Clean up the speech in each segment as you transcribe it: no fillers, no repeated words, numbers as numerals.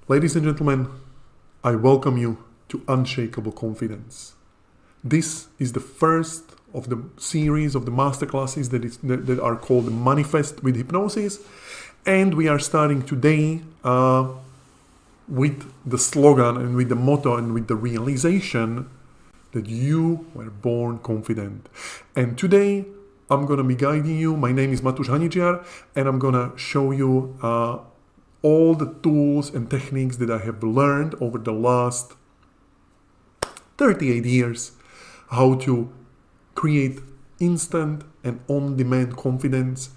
Ladies and gentlemen, I welcome you to Unshakable Confidence. This is the first of the series of the masterclasses that are called Manifest with Hypnosis, and we are starting today with the slogan and with the motto and with the realization that you were born confident. And today I'm going to be guiding you. My name is Matuš Haničiar, and I'm going to show you all the tools and techniques that I have learned over the last 38 years, how to create instant and on-demand confidence.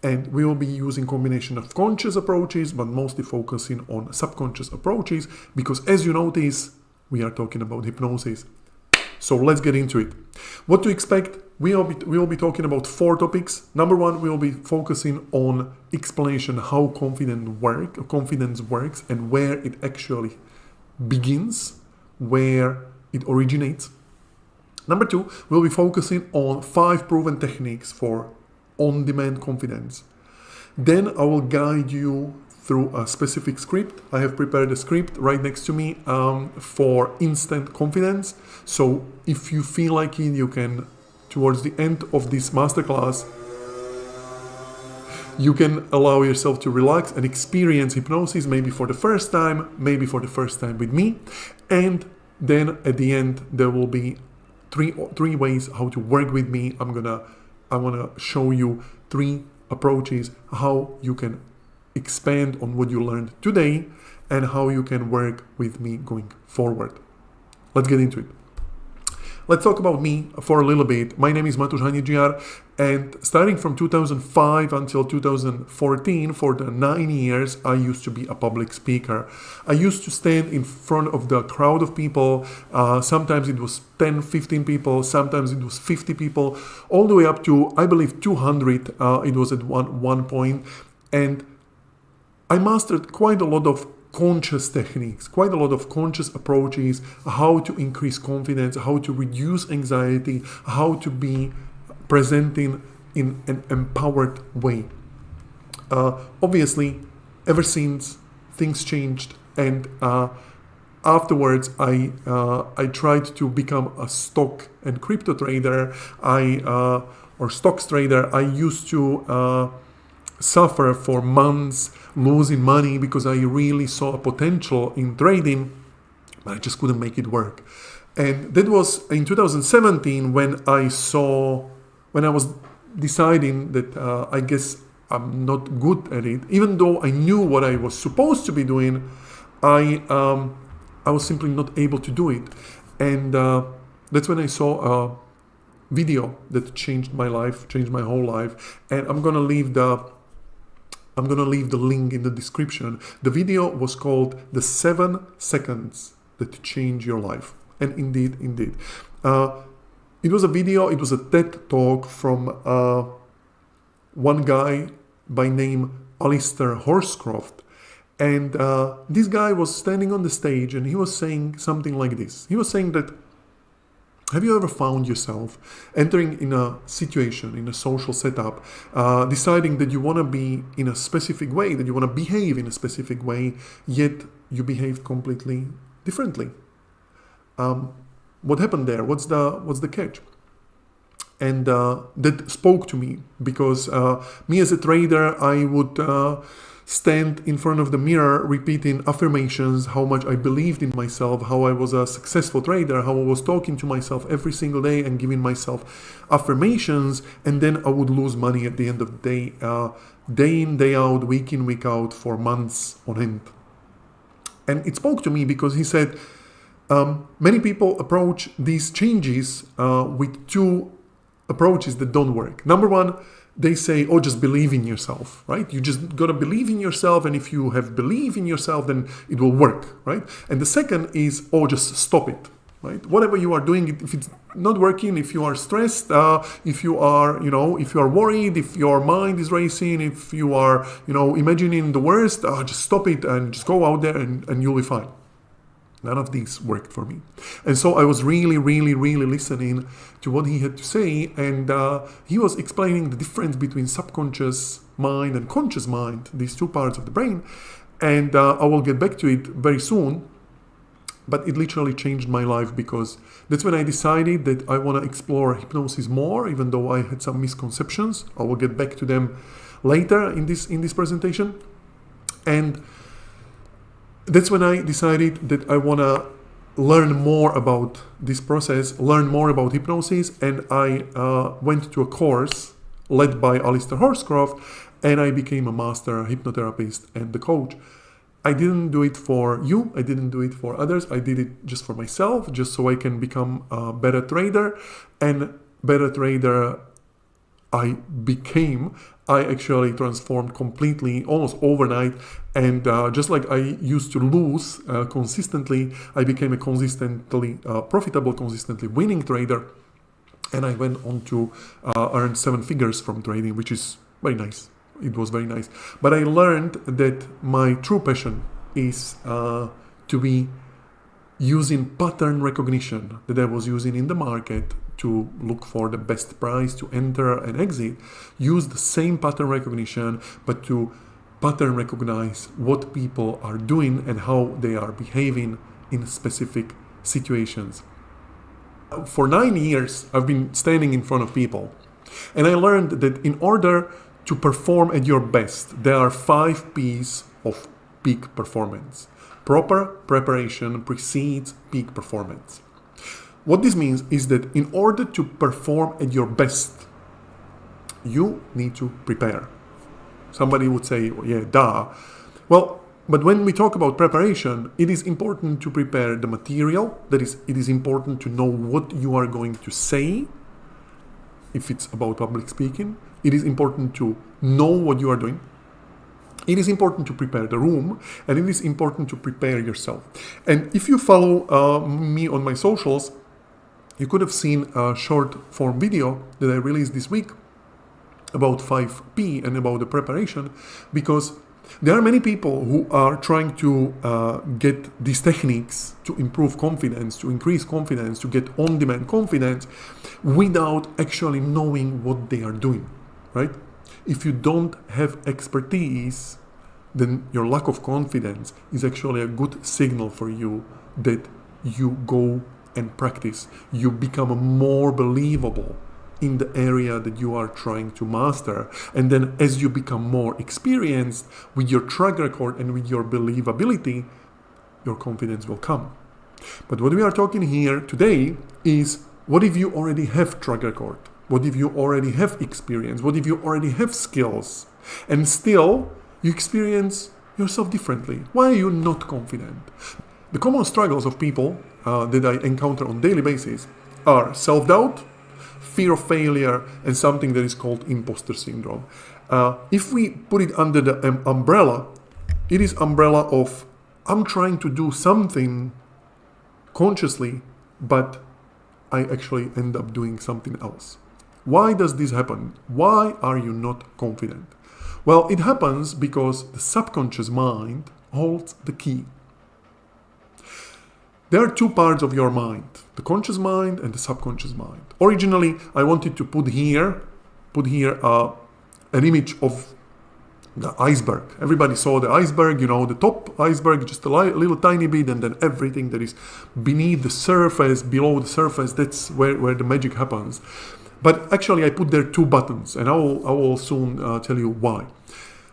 And we will be using combination of conscious approaches, but mostly focusing on subconscious approaches, because as you notice, we are talking about hypnosis. So let's get into it. What to expect? We will be talking about 4 topics. Number 1, we will be focusing on explanation how confidence works and where it actually begins, where it originates. Number 2, we'll be focusing on 5 proven techniques for on-demand confidence. Then I will guide you through a specific script. I have prepared a script right next to me for instant confidence. So if you feel like it, you can, towards the end of this masterclass, you can allow yourself to relax and experience hypnosis, maybe for the first time with me. And then at the end, there will be three ways how to work with me. I want to show you 3 approaches how you can expand on what you learned today and how you can work with me going forward. Let's get into it. Let's talk about me for a little bit. My name is Matuš Haničiar, and starting from 2005 until 2014, for the 9 years, I used to be a public speaker. I used to stand in front of the crowd of people. Sometimes it was 10, 15 people, sometimes it was 50 people, all the way up to, I believe, 200. It was at one point. And I mastered quite a lot of conscious techniques, quite a lot of conscious approaches, how to increase confidence, how to reduce anxiety, how to be presenting in an empowered way. Obviously, ever since, things changed, and afterwards I tried to become a stock and crypto trader, or stocks trader. I used to suffer for months, losing money, because I really saw a potential in trading, but I just couldn't make it work. And that was in 2017 when I was deciding that I guess I'm not good at it. Even though I knew what I was supposed to be doing, I was simply not able to do it. And that's when I saw a video that changed my life, changed my whole life. And I'm gonna leave the link in the description. The video was called The 7 Seconds That Change Your Life. And indeed. It was a video, it was a TED talk from one guy by name Alistair Horscroft. And this guy was standing on the stage and he was saying something like this. He was saying that, have you ever found yourself entering in a situation, in a social setup, deciding that you want to be in a specific way, that you want to behave in a specific way, yet you behave completely differently? What happened there? What's the catch? And that spoke to me, because me as a trader, I would stand in front of the mirror repeating affirmations, how much I believed in myself, how I was a successful trader, how I was talking to myself every single day and giving myself affirmations, and then I would lose money at the end of the day, day in, day out, week in, week out, for months on end. And it spoke to me because he said, many people approach these changes with 2 approaches that don't work. Number 1, they say, oh, just believe in yourself, right? You just gotta believe in yourself, and if you have belief in yourself, then it will work, right? And the second is, oh, just stop it, right? Whatever you are doing, if it's not working, if you are stressed, if you are worried, if your mind is racing, if you are, imagining the worst, just stop it and just go out there and you'll be fine. None of these worked for me. And so I was really listening to what he had to say, and he was explaining the difference between subconscious mind and conscious mind, these 2 parts of the brain. And I will get back to it very soon. But it literally changed my life, because that's when I decided that I want to explore hypnosis more, even though I had some misconceptions. I will get back to them later in this presentation. And that's when I decided that I want to learn more about this process, learn more about hypnosis. And I went to a course led by Alistair Horscroft, and I became a master hypnotherapist and the coach. I didn't do it for you. I didn't do it for others. I did it just for myself, just so I can become a better trader. And better trader I became. I actually transformed completely, almost overnight. And just like I used to lose consistently, I became a consistently profitable, consistently winning trader. And I went on to earn 7 figures from trading, which is very nice. It was very nice. But I learned that my true passion is to be using pattern recognition that I was using in the market to look for the best price to enter and exit. Use the same pattern recognition, but to pattern recognize what people are doing and how they are behaving in specific situations. For 9 years, I've been standing in front of people, and I learned that in order to perform at your best, there are 5 P's of peak performance. Proper preparation precedes peak performance. What this means is that in order to perform at your best, you need to prepare. Somebody would say, well, yeah, duh. Well, but when we talk about preparation, it is important to prepare the material. That is, it is important to know what you are going to say. If it's about public speaking, it is important to know what you are doing. It is important to prepare the room, and it is important to prepare yourself. And if you follow me on my socials, you could have seen a short form video that I released this week about 5P and about the preparation, because there are many people who are trying to get these techniques to improve confidence, to increase confidence, to get on-demand confidence without actually knowing what they are doing, right? If you don't have expertise, then your lack of confidence is actually a good signal for you that you go and practice. You become more believable in the area that you are trying to master. And then as you become more experienced with your track record and with your believability, your confidence will come. But what we are talking here today is, what if you already have track record? What if you already have experience? What if you already have skills and still you experience yourself differently? Why are you not confident? The common struggles of people that I encounter on a daily basis are self-doubt, fear of failure, and something that is called imposter syndrome. If we put it under the umbrella, it is umbrella of I'm trying to do something consciously, but I actually end up doing something else. Why does this happen? Why are you not confident? Well, it happens because the subconscious mind holds the key. There are 2 parts of your mind, the conscious mind and the subconscious mind. Originally, I wanted to put here an image of the iceberg. Everybody saw the iceberg, the top iceberg, just a little tiny bit, and then everything that is beneath the surface, below the surface, that's where the magic happens. But actually, I put there 2 buttons, and I will soon tell you why.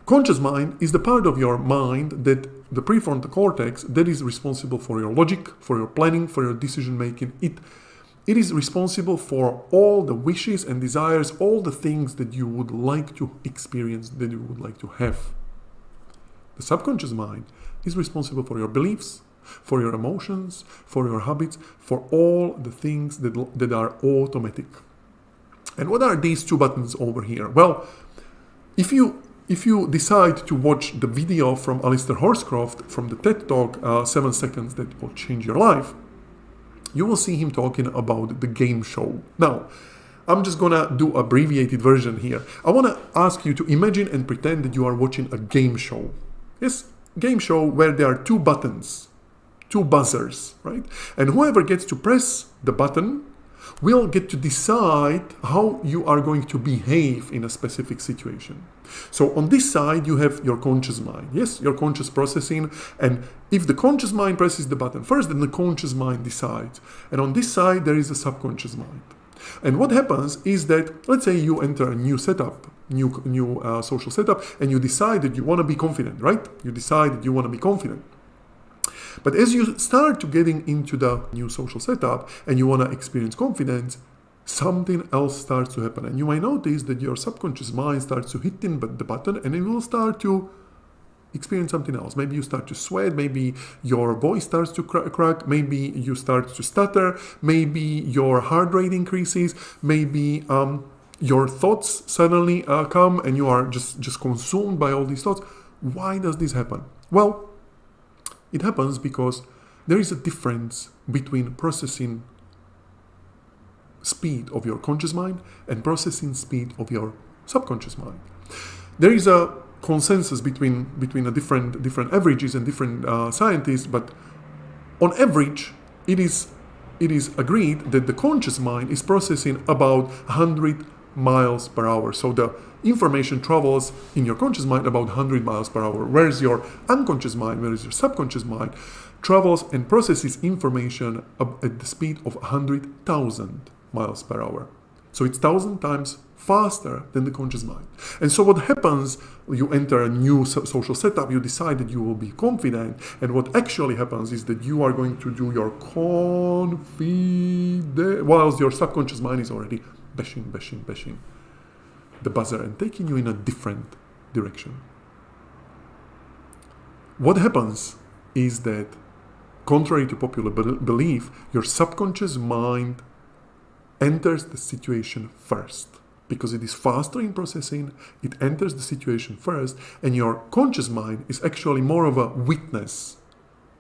Conscious mind is the part of your mind that the prefrontal cortex that is responsible for your logic, for your planning, for your decision making. It is responsible for all the wishes and desires, all the things that you would like to experience, that you would like to have. The subconscious mind is responsible for your beliefs, for your emotions, for your habits, for all the things that are automatic. And what are these 2 buttons over here? Well, if you decide to watch the video from Alistair Horscroft from the TED Talk, 7 seconds that will change your life, you will see him talking about the game show. Now, I'm just gonna do abbreviated version here. I wanna ask you to imagine and pretend that you are watching a game show. Yes, game show where there are 2 buttons, 2 buzzers, right? And whoever gets to press the button will get to decide how you are going to behave in a specific situation. So on this side, you have your conscious mind. Yes, your conscious processing. And if the conscious mind presses the button first, then the conscious mind decides. And on this side, there is a subconscious mind. And what happens is that, let's say you enter a new setup, new social setup, and you decide that you want to be confident, right? You decide that you want to be confident. But as you start to getting into the new social setup and you want to experience confidence, something else starts to happen. And you might notice that your subconscious mind starts to hit in the button and it will start to experience something else. Maybe you start to sweat, maybe your voice starts to crack, maybe you start to stutter, maybe your heart rate increases, maybe your thoughts suddenly come and you are just consumed by all these thoughts. Why does this happen? Well, it happens because there is a difference between processing speed of your conscious mind and processing speed of your subconscious mind. There is a consensus between the different averages and different scientists, but on average, it is agreed that the conscious mind is processing about 100 miles per hour. So the information travels in your conscious mind about 100 miles per hour, whereas your unconscious mind, whereas your subconscious mind, travels and processes information at the speed of 100,000 miles per hour. So it's 1,000 times faster than the conscious mind. And so what happens, you enter a new social setup, you decide that you will be confident, and what actually happens is that you are going to do your confident, whilst your subconscious mind is already bashing the buzzer and taking you in a different direction. What happens is that, contrary to popular belief, your subconscious mind enters the situation first. Because it is faster in processing, it enters the situation first, and your conscious mind is actually more of a witness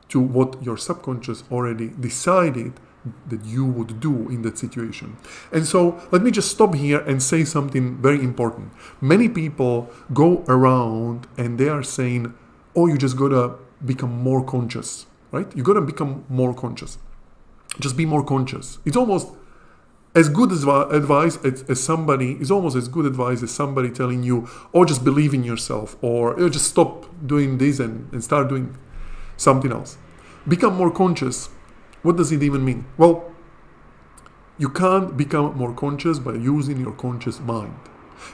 to what your subconscious already decided that you would do in that situation. And so let me just stop here and say something very important. Many people go around and they are saying, oh, you just gotta become more conscious, right? You gotta become more conscious. Just be more conscious. It's almost as good advice as somebody is almost as good advice as somebody telling you, oh, just believe in yourself, or oh, just stop doing this and start doing something else. Become more conscious. What does it even mean? Well, you can't become more conscious by using your conscious mind.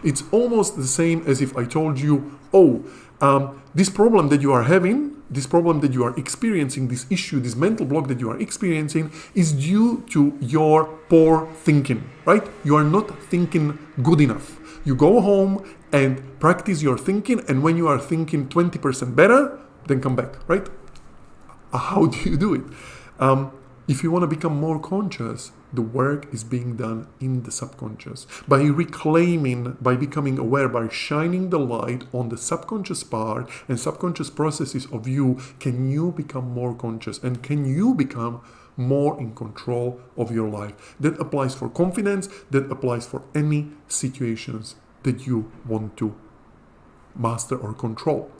It's almost the same as if I told you, this problem that you are having, this problem that you are experiencing, this issue, this mental block that you are experiencing is due to your poor thinking, right? You are not thinking good enough. You go home and practice your thinking, and when you are thinking 20% better, then come back, right? How do you do it? If you want to become more conscious, the work is being done in the subconscious. By reclaiming, by becoming aware, by shining the light on the subconscious part and subconscious processes of you, can you become more conscious and can you become more in control of your life. That applies for confidence, that applies for any situations that you want to master or control.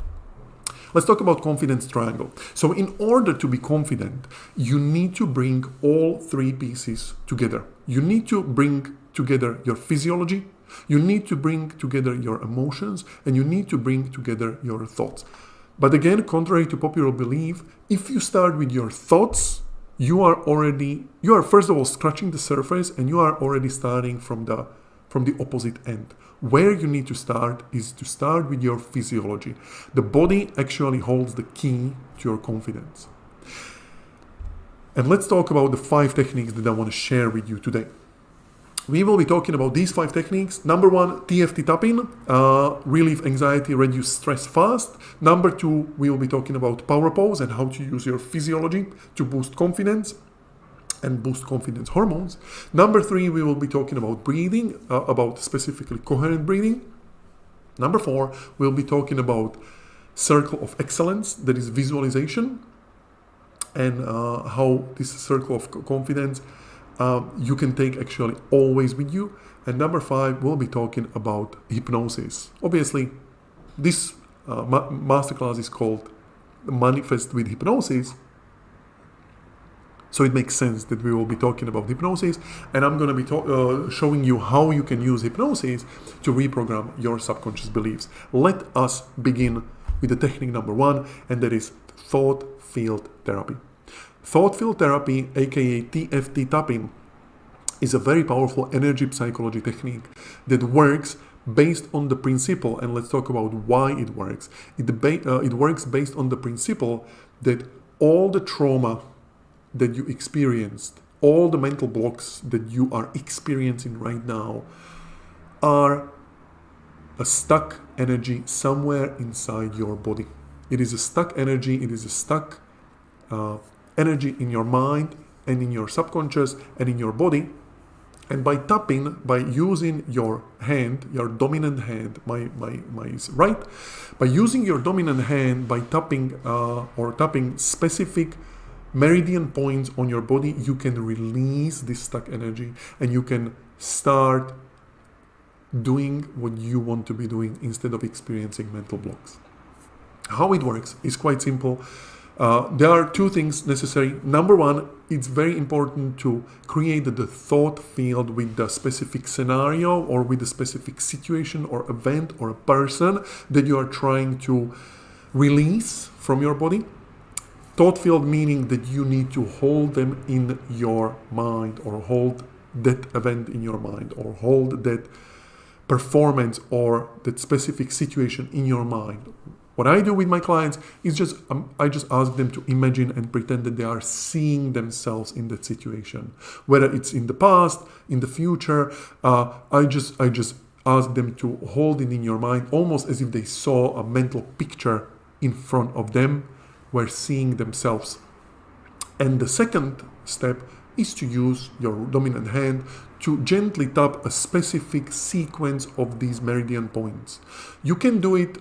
Let's talk about confidence triangle. So in order to be confident, you need to bring all three pieces together. You need to bring together your physiology, you need to bring together your emotions, and you need to bring together your thoughts. But again, contrary to popular belief, if you start with your thoughts, you are first of all scratching the surface, and you are already starting from the opposite end. Where you need to start is to start with your physiology. The body actually holds the key to your confidence. And let's talk about the 5 techniques that I want to share with you today. We will be talking about these 5 techniques. Number 1, TFT tapping, relieve anxiety, reduce stress fast. Number 2, we will be talking about power pose and how to use your physiology to boost confidence and boost confidence hormones. Number 3, we will be talking about breathing, about specifically coherent breathing. Number 4, we'll be talking about circle of excellence, that is visualization, and how this circle of confidence you can take actually always with you. And number 5, we'll be talking about hypnosis. Obviously, this masterclass is called Manifest with Hypnosis. So it makes sense that we will be talking about hypnosis, and I'm going to be showing you how you can use hypnosis to reprogram your subconscious beliefs. Let us begin with the technique number 1, and that is thought field therapy. Thought field therapy, aka TFT tapping, is a very powerful energy psychology technique that works based on the principle, and let's talk about why it works. It works based on the principle that all the trauma that you experienced, all the mental blocks that you are experiencing right now are a stuck energy somewhere inside your body. It is a stuck energy, it is a stuck energy in your mind and in your subconscious and in your body. And by tapping, by using your hand, your dominant hand, my right, by using your dominant hand, by tapping or tapping specific meridian points on your body, you can release this stuck energy and you can start doing what you want to be doing instead of experiencing mental blocks. How it works is quite simple. There are 2 things necessary. Number 1, it's very important to create the thought field with the specific scenario or with the specific situation or event or a person that you are trying to release from your body. Thought field meaning that you need to hold them in your mind, or hold that event in your mind, or hold that performance or that specific situation in your mind. What I do with my clients is I just ask them to imagine and pretend that they are seeing themselves in that situation. Whether it's in the past, in the future, I just ask them to hold it in your mind, almost as if they saw a mental picture in front of them, were seeing themselves. And the second step is to use your dominant hand to gently tap a specific sequence of these meridian points. You can do it,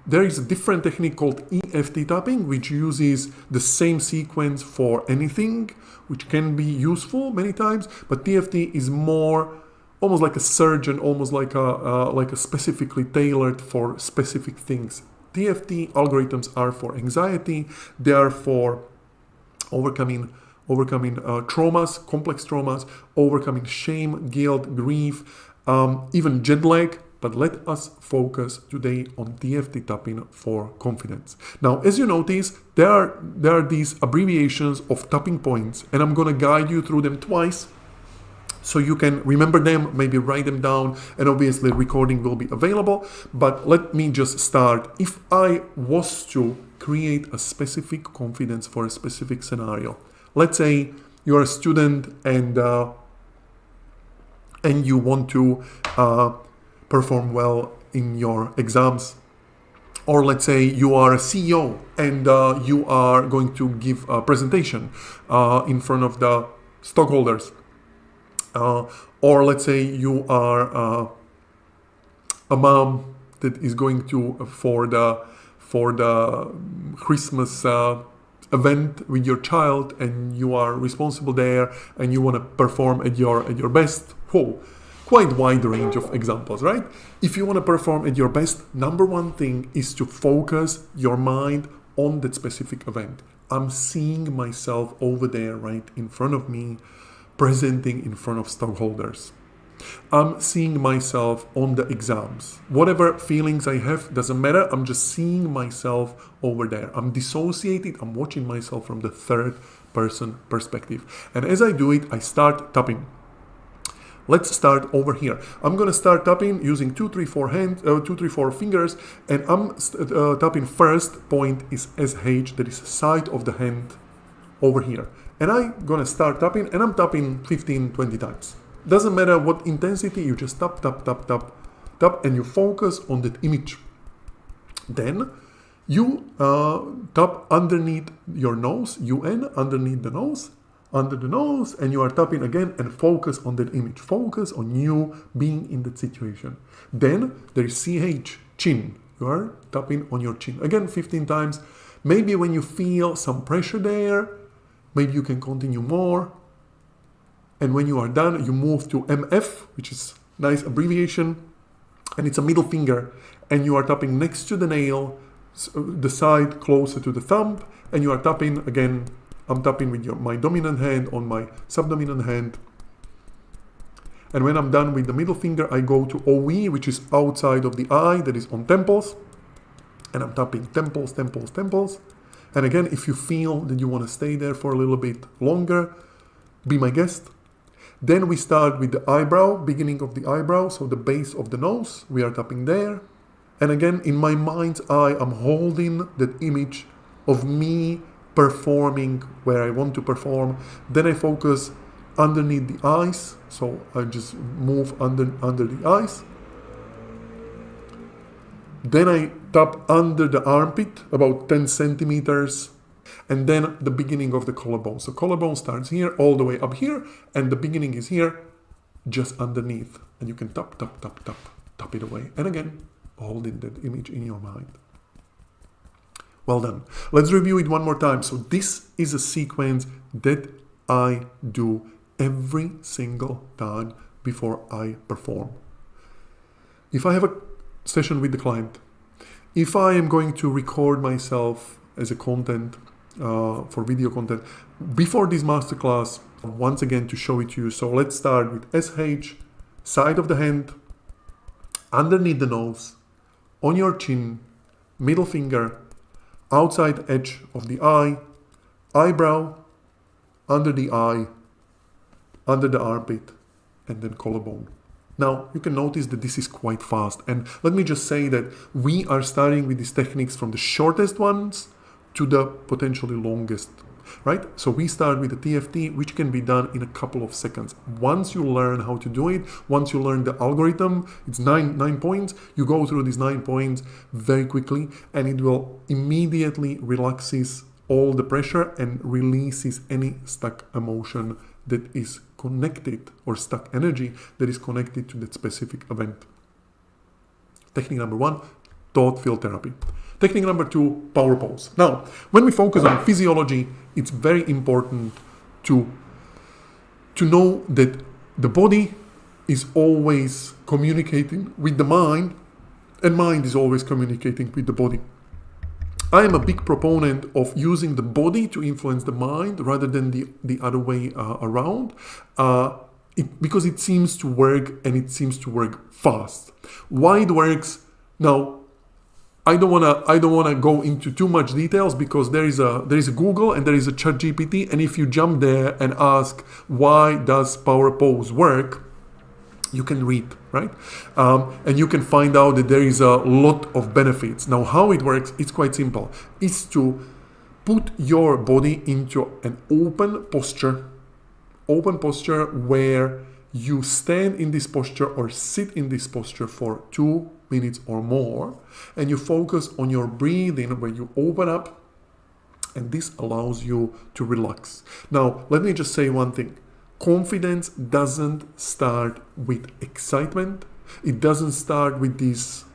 there is a different technique called EFT tapping, which uses the same sequence for anything, which can be useful many times, but TFT is more almost like a surgeon, almost like a specifically tailored for specific things. TFT algorithms are for anxiety, they are for overcoming traumas, complex traumas, overcoming shame, guilt, grief, even jet lag. But let us focus today on TFT tapping for confidence. Now, as you notice, there are these abbreviations of tapping points, and I'm gonna guide you through them twice, so you can remember them, maybe write them down, and obviously recording will be available. But let me just start. If I was to create a specific confidence for a specific scenario, let's say you're a student and you want to perform well in your exams, or let's say you are a CEO and you are going to give a presentation in front of the stockholders. Or let's say you are a mom that is going to for the Christmas event with your child, and you are responsible there, and you want to perform at your best. Quite wide range of examples, right? If you want to perform at your best, number 1 thing is to focus your mind on that specific event. I'm seeing myself over there right in front of me, presenting in front of stockholders. I'm seeing myself on the exams. Whatever feelings I have, doesn't matter. I'm just seeing myself over there. I'm dissociated. I'm watching myself from the third person perspective. And as I do it, I start tapping. Let's start over here. I'm gonna start tapping using 2, 3, 4 fingers, and I'm tapping. First point is SH, that is side of the hand over here. And I'm gonna start tapping, and I'm tapping 15, 20 times. Doesn't matter what intensity, you just tap, tap, tap, tap, tap, and you focus on that image. Then you tap underneath your nose, UN, underneath the nose, under the nose, and you are tapping again and focus on that image. Focus on you being in that situation. Then there is CH, chin. You are tapping on your chin. Again, 15 times. Maybe when you feel some pressure there, maybe you can continue more. And when you are done, you move to MF, which is nice abbreviation, and it's a middle finger, and you are tapping next to the nail, the side closer to the thumb, and you are tapping again I'm tapping with my dominant hand on my subdominant hand. And when I'm done with the middle finger, I go to OE, which is outside of the eye, that is on temples. And I'm tapping temples, temples, temples. And again, if you feel that you want to stay there for a little bit longer, be my guest. Then we start with the eyebrow, beginning of the eyebrow, so the base of the nose. We are tapping there. And again, in my mind's eye, I'm holding that image of me performing where I want to perform. Then I focus underneath the eyes. So I just move under the eyes. Then I tap under the armpit, about 10 centimeters. And then the beginning of the collarbone. So collarbone starts here, all the way up here. And the beginning is here, just underneath. And you can tap, tap, tap, tap, tap it away. And again, holding that image in your mind. Well done. Let's review it one more time. So this is a sequence that I do every single time before I perform. If I have a session with the client, if I am going to record myself as a content for video content, before this masterclass, once again to show it to you. So let's start with SH, side of the hand, underneath the nose, on your chin, middle finger, outside edge of the eye, eyebrow, under the eye, under the armpit, and then collarbone. Now, you can notice that this is quite fast. And let me just say that we are starting with these techniques from the shortest ones to the potentially longest, right? So we start with the TFT, which can be done in a couple of seconds. Once you learn how to do it, once you learn the algorithm, it's nine points, you go through these 9 points very quickly, and it will immediately relaxes all the pressure and releases any stuck emotion that is connected, or stuck energy that is connected to that specific event. Technique number 1, thought field therapy. Technique number 2, power pose. Now, when we focus on physiology, it's very important to know that the body is always communicating with the mind, and mind is always communicating with the body. I am a big proponent of using the body to influence the mind rather than the other way around, because it seems to work, and it seems to work fast. Why it works? Now, I don't wanna go into too much details, because there is a Google and there is a ChatGPT, and if you jump there and ask why does power pose work, you can read, right? And you can find out that there is a lot of benefits. Now, how it works, it's quite simple. It's to put your body into an open posture where you stand in this posture or sit in this posture for 2 minutes or more, and you focus on your breathing where you open up, and this allows you to relax. Now, let me just say one thing. Confidence doesn't start with excitement. It doesn't start with these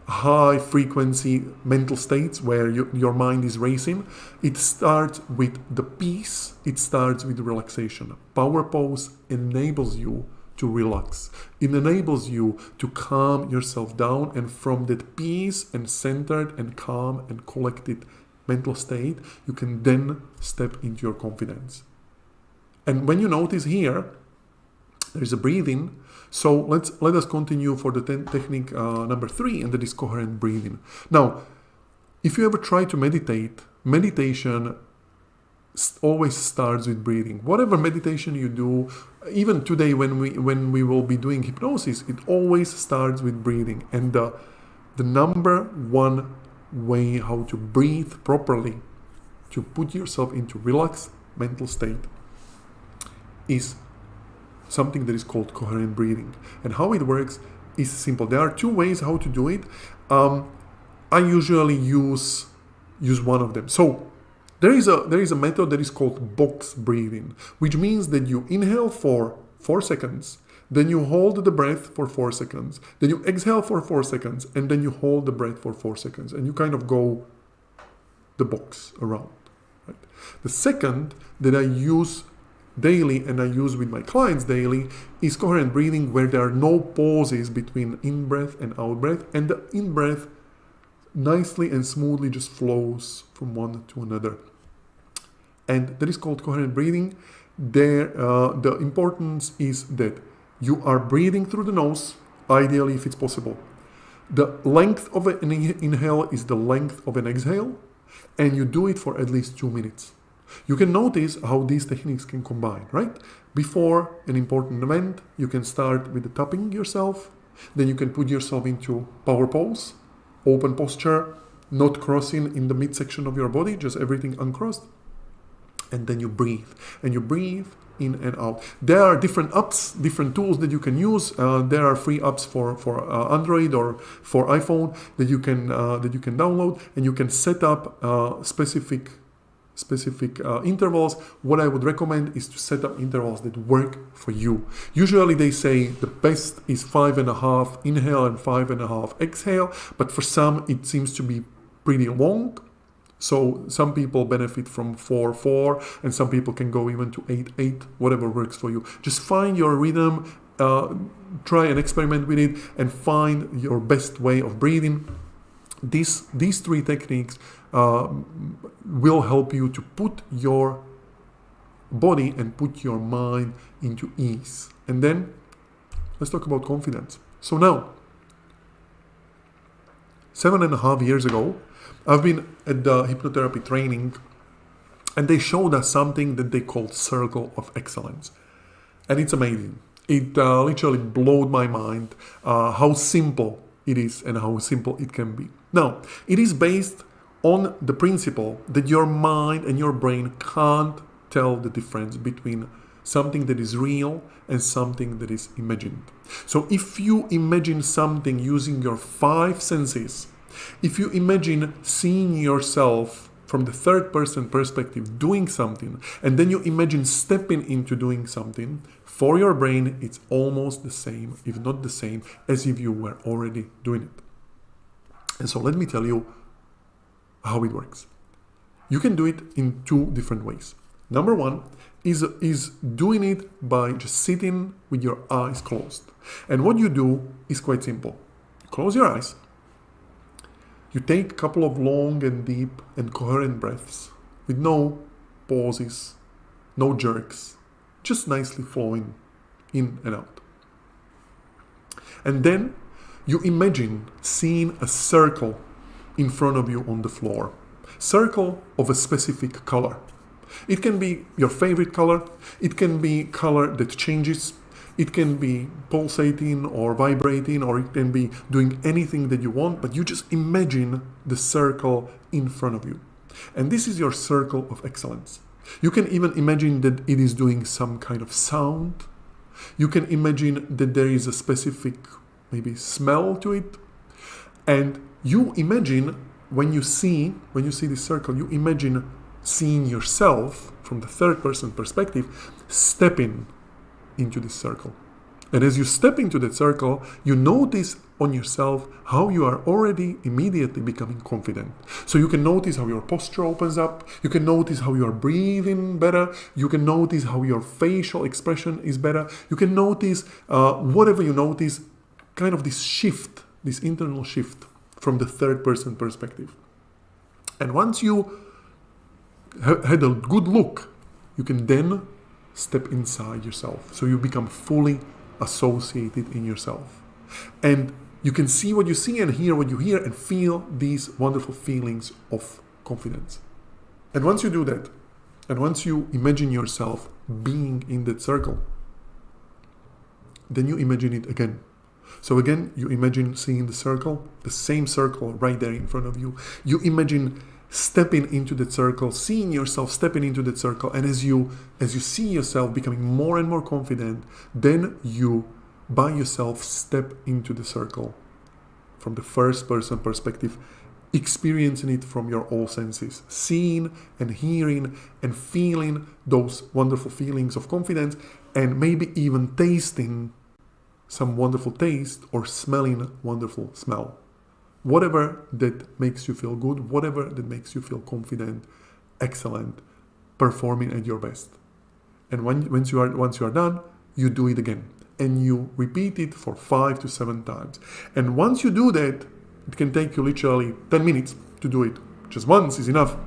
high frequency mental states where your mind is racing. It starts with the peace. It starts with relaxation. Power pose enables you to relax. It enables you to calm yourself down, and from that peace and centered and calm and collected mental state, you can then step into your confidence. And when you notice here, there's a breathing. So let us continue for the technique number 3, and that is coherent breathing. Now, if you ever try to meditate, meditation always starts with breathing. Whatever meditation you do, even today when we will be doing hypnosis, it always starts with breathing. And the number 1 way how to breathe properly, to put yourself into relaxed mental state, is something that is called coherent breathing. And how it works is simple. There are 2 ways how to do it. I usually use one of them. So there is a method that is called box breathing, which means that you inhale for 4 seconds, then you hold the breath for 4 seconds, then you exhale for 4 seconds, and then you hold the breath for 4 seconds, and you kind of go the box around. Right? The second that I use daily, and I use with my clients daily, is coherent breathing, where there are no pauses between in-breath and out-breath, and the in-breath nicely and smoothly just flows from one to another. and that is called coherent breathing. There, the importance is that you are breathing through the nose, ideally if it's possible. The length of an inhale is the length of an exhale, and you do it for at least 2 minutes. You can notice how these techniques can combine, right? Before an important event, you can start with the tapping yourself, then you can put yourself into power pose, open posture, not crossing in the midsection of your body, just everything uncrossed. And then you breathe. And you breathe in and out. There are different apps, different tools that you can use. There are free apps for Android or for iPhone that you can download, and you can set up specific intervals. What I would recommend is to set up intervals that work for you. Usually they say the best is 5.5 inhale and 5.5 exhale, but for some it seems to be pretty long. So some people benefit from 4-4, and some people can go even to 8-8, whatever works for you. Just find your rhythm, try and experiment with it, and find your best way of breathing. These 3 techniques will help you to put your body and put your mind into ease. And then let's talk about confidence. So now, 7.5 years ago, I've been at the hypnotherapy training, and they showed us something that they called Circle of Excellence. And it's amazing. It literally blew my mind how simple it is and how simple it can be. Now, it is based on the principle that your mind and your brain can't tell the difference between something that is real and something that is imagined. So if you imagine something using your 5 senses, if you imagine seeing yourself from the third person perspective doing something, and then you imagine stepping into doing something, for your brain it's almost the same, if not the same, as if you were already doing it. And so let me tell you how it works. You can do it in 2 different ways. Number 1 is doing it by just sitting with your eyes closed. And what you do is quite simple. You close your eyes. You take a couple of long and deep and coherent breaths with no pauses, no jerks, just nicely flowing in and out. And then you imagine seeing a circle in front of you on the floor. Circle of a specific color. It can be your favorite color. It can be color that changes. It can be pulsating or vibrating, or it can be doing anything that you want, but you just imagine the circle in front of you. And this is your circle of excellence. You can even imagine that it is doing some kind of sound. You can imagine that there is a specific maybe smell to it. And you imagine when you see this circle, you imagine seeing yourself from the third person perspective stepping into this circle. And as you step into that circle, you notice on yourself how you are already immediately becoming confident. So you can notice how your posture opens up. You can notice how you are breathing better. You can notice how your facial expression is better. You can notice whatever you notice, kind of this shift, this internal shift from the third person perspective. And once you had a good look, you can then step inside yourself. So you become fully associated in yourself. And you can see what you see and hear what you hear and feel these wonderful feelings of confidence. And once you do that, and once you imagine yourself being in that circle, then you imagine it again. So again, you imagine seeing the circle, the same circle right there in front of you. You imagine stepping into that circle, seeing yourself stepping into that circle, and as you see yourself becoming more and more confident, then you by yourself step into the circle from the first person perspective, experiencing it from your all senses, seeing and hearing and feeling those wonderful feelings of confidence, and maybe even tasting some wonderful taste or smelling wonderful smell. Whatever that makes you feel good, whatever that makes you feel confident, excellent, performing at your best. And once you are done, you do it again. And you repeat it for 5 to 7 times. And once you do that, it can take you literally 10 minutes to do it. Just once is enough.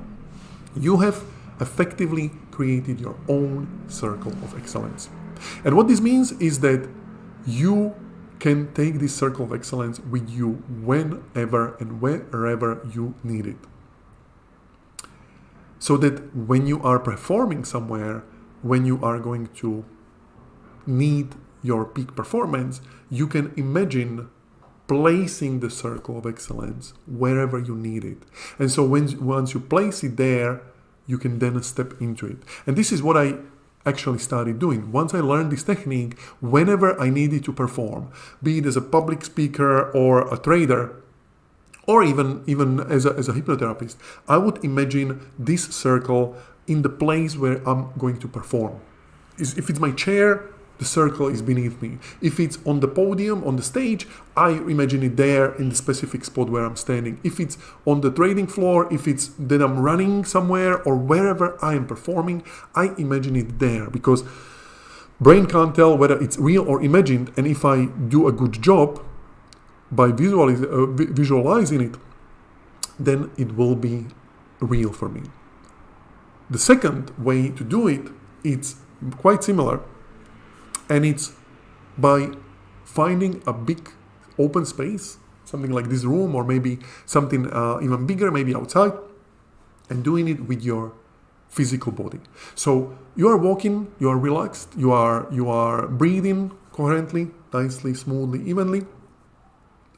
You have effectively created your own circle of excellence. And what this means is that you can take this circle of excellence with you whenever and wherever you need it. So that when you are performing somewhere, when you are going to need your peak performance, you can imagine placing the circle of excellence wherever you need it. And so once you place it there, you can then step into it. And this is what I actually started doing. Once I learned this technique, whenever I needed to perform, be it as a public speaker or a trader, or even as a hypnotherapist, I would imagine this circle in the place where I'm going to perform. If it's my chair, the circle is beneath me. If it's on the podium, on the stage, I imagine it there in the specific spot where I'm standing. If it's on the trading floor, if it's that I'm running somewhere or wherever I am performing, I imagine it there, because brain can't tell whether it's real or imagined. And if I do a good job by visualizing it, then it will be real for me. The second way to do it, it's quite similar. And it's by finding a big open space, something like this room, or maybe something even bigger, maybe outside, and doing it with your physical body. So you are walking, you are relaxed, you are breathing coherently, nicely, smoothly, evenly.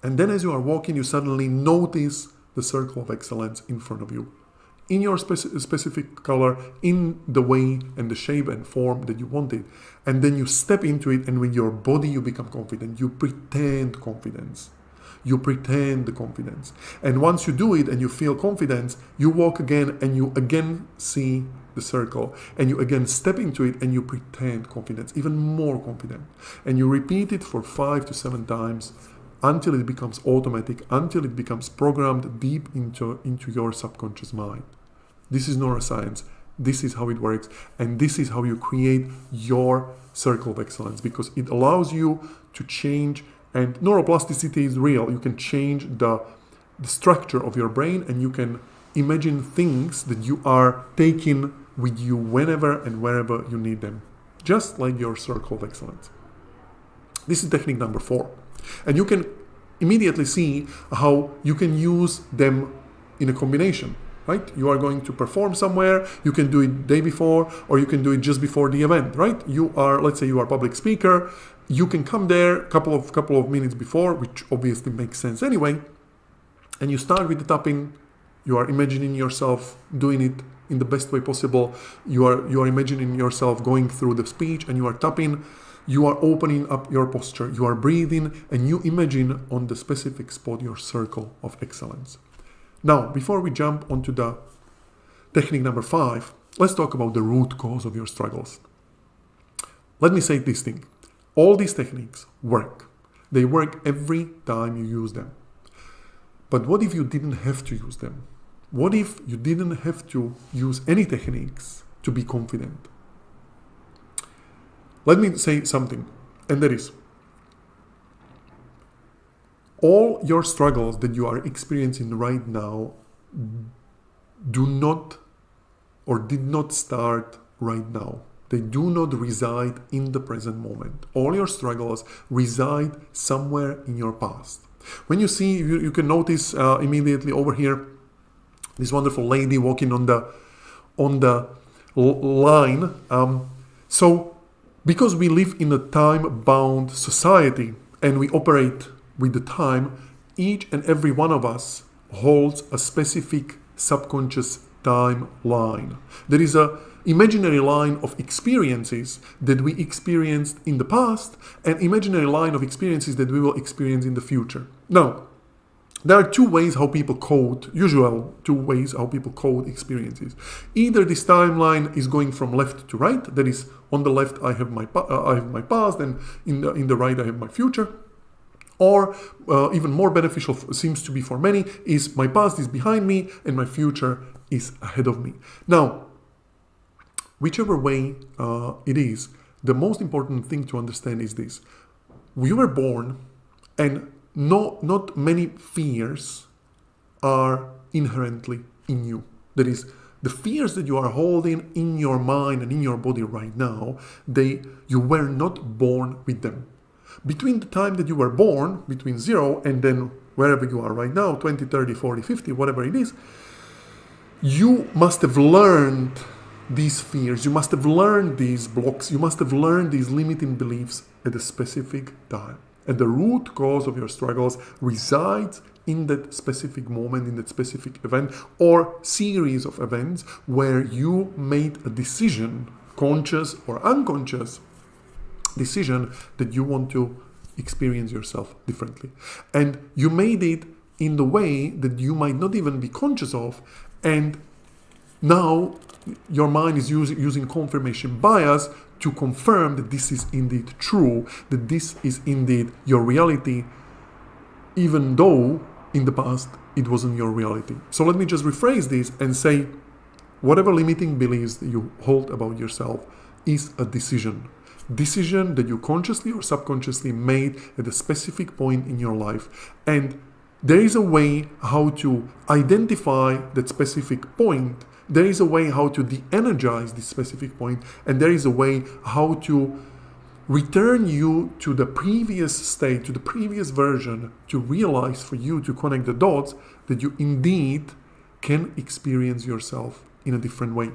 And then as you are walking, you suddenly notice the circle of excellence in front of you, in your specific color, in the way and the shape and form that you want it. And then you step into it, and with your body you become confident. You pretend confidence. You pretend the confidence. And once you do it and you feel confidence, you walk again and you again see the circle. And you again step into it and you pretend confidence, even more confident. And you repeat it for 5 to 7 times until it becomes automatic, until it becomes programmed deep into your subconscious mind. This is neuroscience. This is how it works. And this is how you create your circle of excellence, because it allows you to change, and neuroplasticity is real. You can change the structure of your brain, and you can imagine things that you are taking with you whenever and wherever you need them, just like your circle of excellence. This is technique number 4. And you can immediately see how you can use them in a combination, right? You are going to perform somewhere, you can do it day before, or you can do it just before the event, right? Let's say you are a public speaker, you can come there a couple of minutes before, which obviously makes sense anyway, and you start with the tapping. You are imagining yourself doing it in the best way possible. You are imagining yourself going through the speech, and you are tapping. You are opening up your posture, you are breathing, and you imagine on the specific spot your circle of excellence. Now, before we jump onto the technique number 5, let's talk about the root cause of your struggles. Let me say this thing. All these techniques work. They work every time you use them. But what if you didn't have to use them? What if you didn't have to use any techniques to be confident? Let me say something, and that is, all your struggles that you are experiencing right now do not or did not start right now. They do not reside in the present moment. All your struggles reside somewhere in your past. When you see, you can notice immediately over here, this wonderful lady walking on the line. Because we live in a time-bound society and we operate with the time, each and every one of us holds a specific subconscious timeline. There is an imaginary line of experiences that we experienced in the past, and imaginary line of experiences that we will experience in the future. Now, there are two ways how people code, experiences. Either this timeline is going from left to right, that is, on the left I have my past, and in the right I have my future. Or even more beneficial seems to be for many is my past is behind me and my future is ahead of me. Now, whichever way it is, the most important thing to understand is this: we were born, and not many fears are inherently in you. That is, The fears that you are holding in your mind and in your body right now, you were not born with them. Between the time that you were born, between 0 and then wherever you are right now, 20, 30, 40, 50, whatever it is, you must have learned these fears, you must have learned these blocks, you must have learned these limiting beliefs at a specific time. And the root cause of your struggles resides in that specific moment, in that specific event or series of events where you made a decision, conscious or unconscious decision, that you want to experience yourself differently. And you made it in the way that you might not even be conscious of, and now your mind is using confirmation bias to confirm that this is indeed true, that this is indeed your reality, even though in the past it wasn't your reality. So let me just rephrase this and say, whatever limiting beliefs that you hold about yourself is a decision that you consciously or subconsciously made at a specific point in your life. And there is a way how to identify that specific point. There is a way how to de-energize this specific point, and there is a way how to return you to the previous state, to the previous version, to realize for you, to connect the dots, that you indeed can experience yourself in a different way.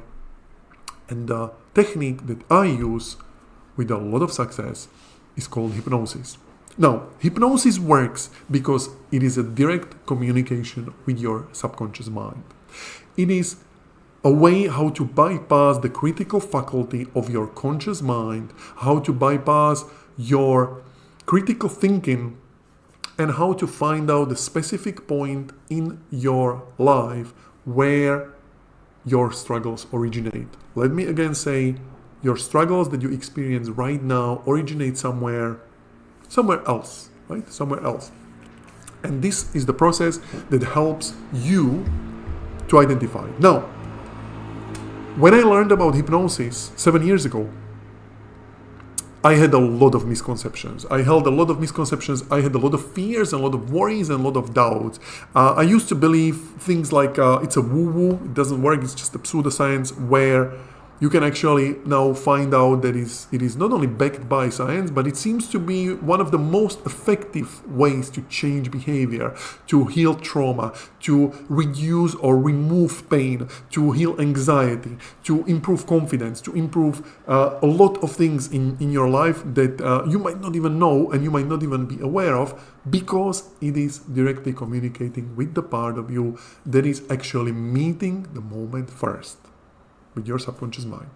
And the technique that I use with a lot of success is called hypnosis. Now, hypnosis works because it is a direct communication with your subconscious mind. It is a way how to bypass the critical faculty of your conscious mind, how to bypass your critical thinking, and how to find out the specific point in your life where your struggles originate. Let me again say, your struggles that you experience right now originate somewhere else, right? Somewhere else. And this is the process that helps you to identify. Now, when I learned about hypnosis 7 years ago, I had a lot of misconceptions. I held a lot of misconceptions. I had a lot of fears, and a lot of worries, and a lot of doubts. I used to believe things like it's a woo-woo, it doesn't work, it's just a pseudoscience, where you can actually now find out that it is not only backed by science, but it seems to be one of the most effective ways to change behavior, to heal trauma, to reduce or remove pain, to heal anxiety, to improve confidence, to improve a lot of things in your life that you might not even know and you might not even be aware of, because it is directly communicating with the part of you that is actually meeting the moment first with your subconscious mind.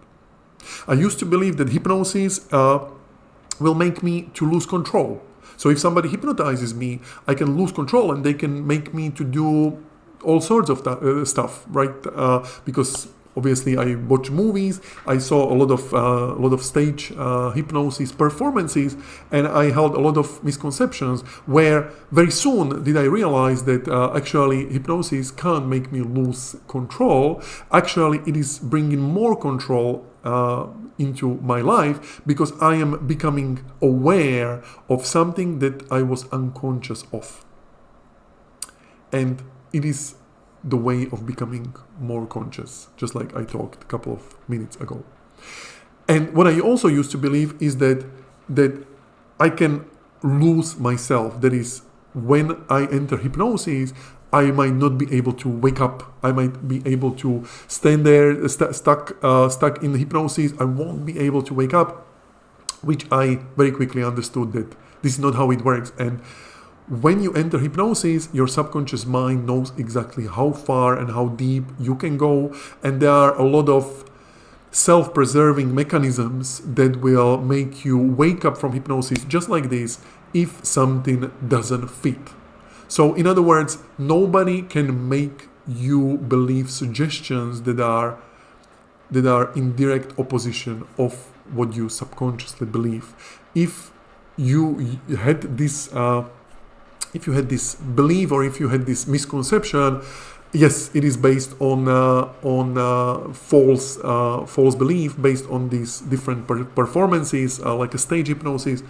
I used to believe that hypnosis will make me to lose control. So if somebody hypnotizes me, I can lose control and they can make me to do all sorts of stuff, right? Because obviously I watch movies, I saw a lot of stage hypnosis performances, and I held a lot of misconceptions where very soon did I realize that actually hypnosis can't make me lose control. Actually, it is bringing more control into my life, because I am becoming aware of something that I was unconscious of. And it is the way of becoming more conscious, just like I talked a couple of minutes ago. And what I also used to believe is that I can lose myself. That is, when I enter hypnosis, I might not be able to wake up. I might be able to stand there stuck in hypnosis. I won't be able to wake up, which I very quickly understood that this is not how it works. And when you enter hypnosis, your subconscious mind knows exactly how far and how deep you can go, and there are a lot of self-preserving mechanisms that will make you wake up from hypnosis just like this if something doesn't fit. So in other words, nobody can make you believe suggestions that are in direct opposition of what you subconsciously believe. If you had this belief, or if you had this misconception, yes, it is based on false belief, based on these different performances, like a stage hypnosis,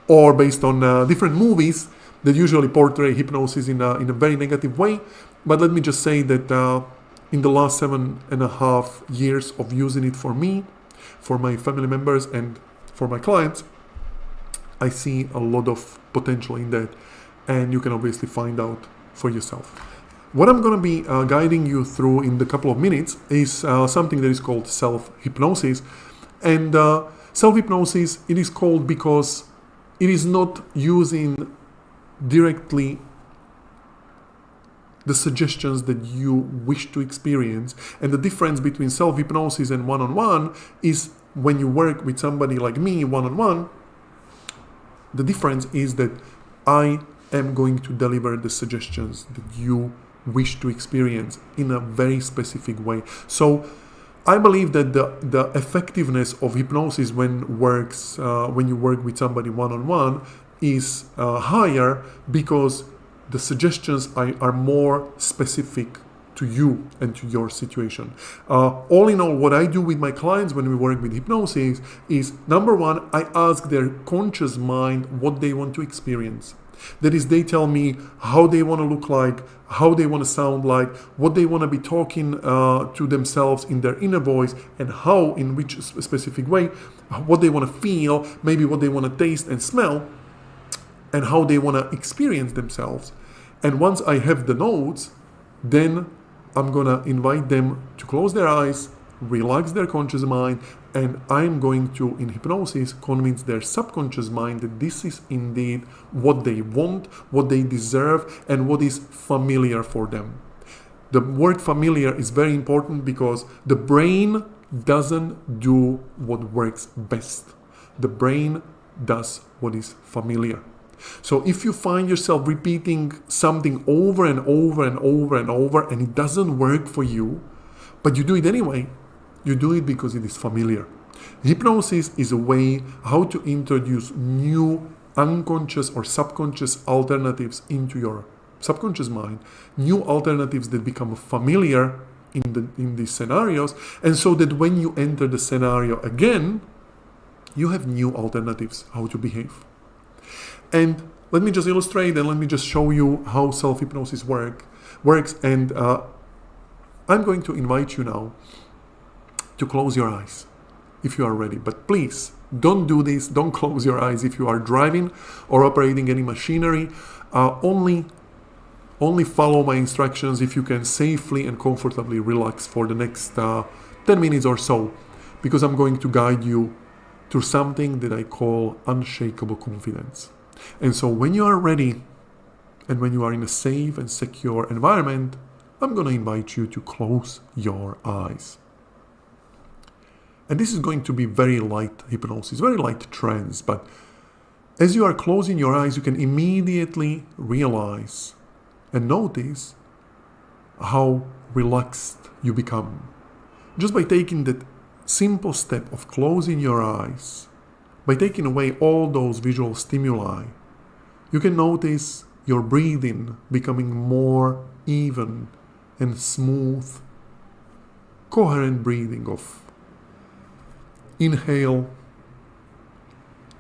or based on different movies that usually portray hypnosis in a very negative way. But let me just say that in the last 7.5 years of using it for me, for my family members, and for my clients, I see a lot of potential in that, and you can obviously find out for yourself. What I'm going to be guiding you through in the couple of minutes is something that is called self-hypnosis. And self-hypnosis, it is called because it is not using directly the suggestions that you wish to experience. And the difference between self-hypnosis and one-on-one is when you work with somebody like me one-on-one, the difference is that I am going to deliver the suggestions that you wish to experience in a very specific way. So I believe that the effectiveness of hypnosis when you work with somebody one-on-one is higher because the suggestions are more specific to you and to your situation. All in all, what I do with my clients when we work with hypnosis is, number one, I ask their conscious mind what they want to experience. That is, they tell me how they want to look like, how they want to sound like, what they want to be talking to themselves in their inner voice, and how, in which specific way, what they want to feel, maybe what they want to taste and smell, and how they want to experience themselves. And once I have the notes, then I'm going to invite them to close their eyes, relax their conscious mind, and I'm going to, in hypnosis, convince their subconscious mind that this is indeed what they want, what they deserve, and what is familiar for them. The word familiar is very important because the brain doesn't do what works best. The brain does what is familiar. So if you find yourself repeating something over and over and over and over and it doesn't work for you, but you do it anyway, you do it because it is familiar. Hypnosis is a way how to introduce new unconscious or subconscious alternatives into your subconscious mind, new alternatives that become familiar in these scenarios, and so that when you enter the scenario again, you have new alternatives how to behave. And let me just illustrate and let me just show you how self-hypnosis works. And I'm going to invite you now to close your eyes if you are ready. But please, don't do this. Don't close your eyes if you are driving or operating any machinery. Only follow my instructions if you can safely and comfortably relax for the next 10 minutes or so, because I'm going to guide you through something that I call unshakable confidence. And so when you are ready and when you are in a safe and secure environment, I'm going to invite you to close your eyes. And this is going to be very light hypnosis, very light trance. But as you are closing your eyes, you can immediately realize and notice how relaxed you become. Just by taking that simple step of closing your eyes, by taking away all those visual stimuli, you can notice your breathing becoming more even and smooth, coherent breathing of inhale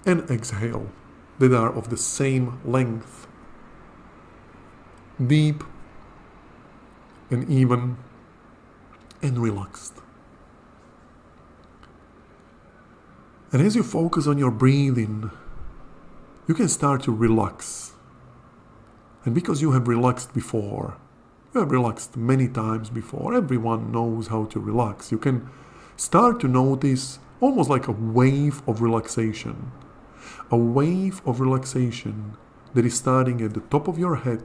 and exhale that are of the same length, deep and even and relaxed. And as you focus on your breathing, you can start to relax. And because you have relaxed before, you have relaxed many times before, everyone knows how to relax. You can start to notice almost like a wave of relaxation. A wave of relaxation that is starting at the top of your head